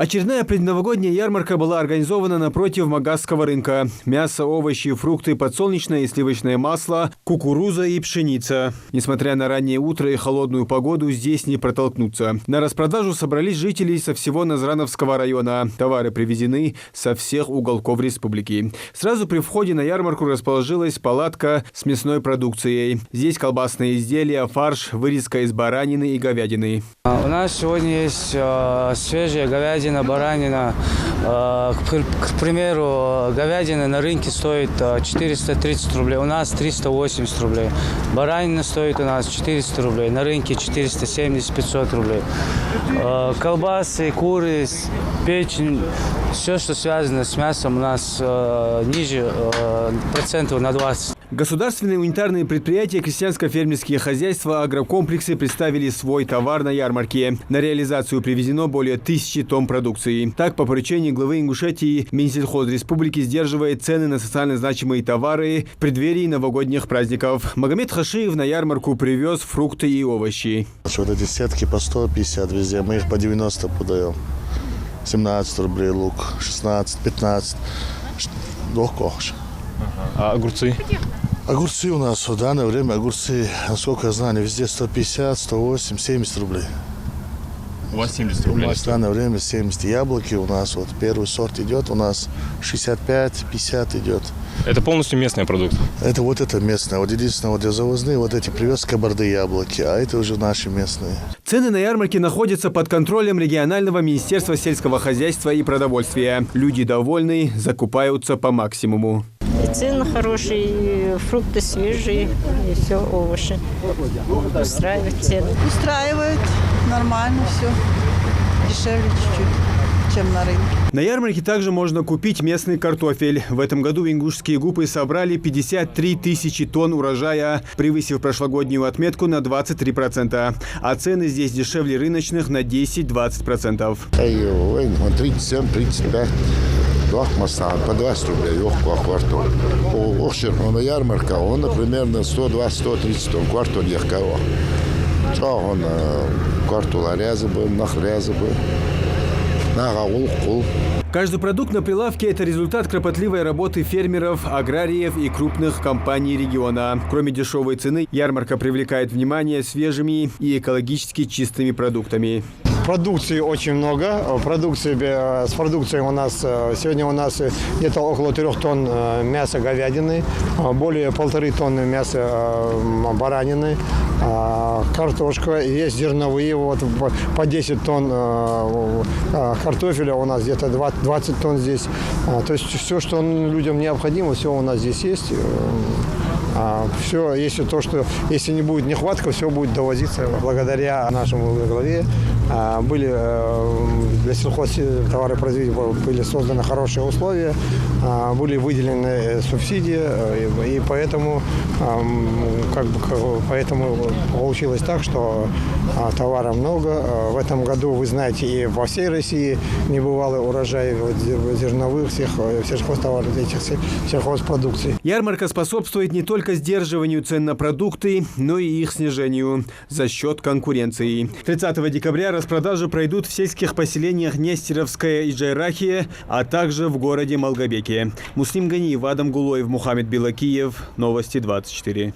Очередная предновогодняя ярмарка была организована напротив Магазского рынка. Мясо, овощи, фрукты, подсолнечное и сливочное масло, кукуруза и пшеница. Несмотря на раннее утро и холодную погоду, здесь не протолкнуться. На распродажу собрались жители со всего Назрановского района. Товары привезены со всех уголков республики. Сразу при входе на ярмарку расположилась палатка с мясной продукцией. Здесь колбасные изделия, фарш, вырезка из баранины и говядины. У нас сегодня есть свежая говядина, баранина. К примеру, говядина на рынке стоит 430 рублей, у нас 380 рублей. Баранина стоит у нас 400 рублей, на рынке 470-500 рублей. Колбасы, куры, печень, все, что связано с мясом, у нас ниже процентов на 20. Государственные унитарные предприятия, крестьянско-фермерские хозяйства, агрокомплексы представили свой товар на ярмарке. На реализацию привезено более 1000 тонн продукции. Так, по поручению главы Ингушетии, Минсельхоз республики сдерживает цены на социально значимые товары в преддверии новогодних праздников. Магомед Хашиев на ярмарку привез фрукты и овощи. Вот эти сетки по 150 везде, мы их по 90 подаем. 17 рублей лук, 16, 15, легко. А огурцы? Огурцы у нас в данное время, насколько я знаю, везде 150, 180, 70 рублей. У вас 70 рублей? У нас в данное время 70. Яблоки у нас, вот первый сорт идет, у нас 65, 50 идет. Это полностью местный продукт? Это местное. Вот единственное, вот я завозные, вот эти привез кабарды яблоки, а это уже наши местные. Цены на ярмарке находятся под контролем регионального министерства сельского хозяйства и продовольствия. Люди довольны, закупаются по максимуму. И цены хорошие, и фрукты свежие, и все, овощи. Устраивает цены. Устраивает, нормально все. Дешевле чуть-чуть, чем на рынке. На ярмарке также можно купить местный картофель. В этом году ингушские гупы собрали 53 тысячи тонн урожая, превысив прошлогоднюю отметку на 23%. А цены здесь дешевле рыночных на 10-20%. 37-35. По 20 рублей легкого квартал. На ярмарка, он, например, на 120-130 тонн квартал легкого. Что он квартал резы был, нахрезы был, нагавул, кул. Каждый продукт на прилавке – это результат кропотливой работы фермеров, аграриев и крупных компаний региона. Кроме дешевой цены, ярмарка привлекает внимание свежими и экологически чистыми продуктами. Продукции очень много. С продукцией у нас сегодня где-то около 3 тонн мяса говядины, более 1,5 тонны мяса баранины, картошка, есть зерновые, вот по 10 тонн картофеля у нас где-то 20 тонн здесь. То есть все, что людям необходимо, все у нас здесь есть. Все, если не будет нехватка, все будет довозиться. Благодаря нашему главе были для сельхозтоваропроизводителей были созданы хорошие условия, были выделены субсидии, и поэтому получилось так, что товара много. В этом году, вы знаете, и во всей России небывалый урожай зерновых, всех сельхозтоваров, сельхозпродукции. Ярмарка способствует не только сдерживанию цен на продукты, но и их снижению за счет конкуренции. 30 декабря распродажи пройдут в сельских поселениях Нестеровская и Джайрахия, а также в городе Малгобеке. Муслим Ганиев, Адам Гулоев, Мухаммед Билакиев. Новости 24.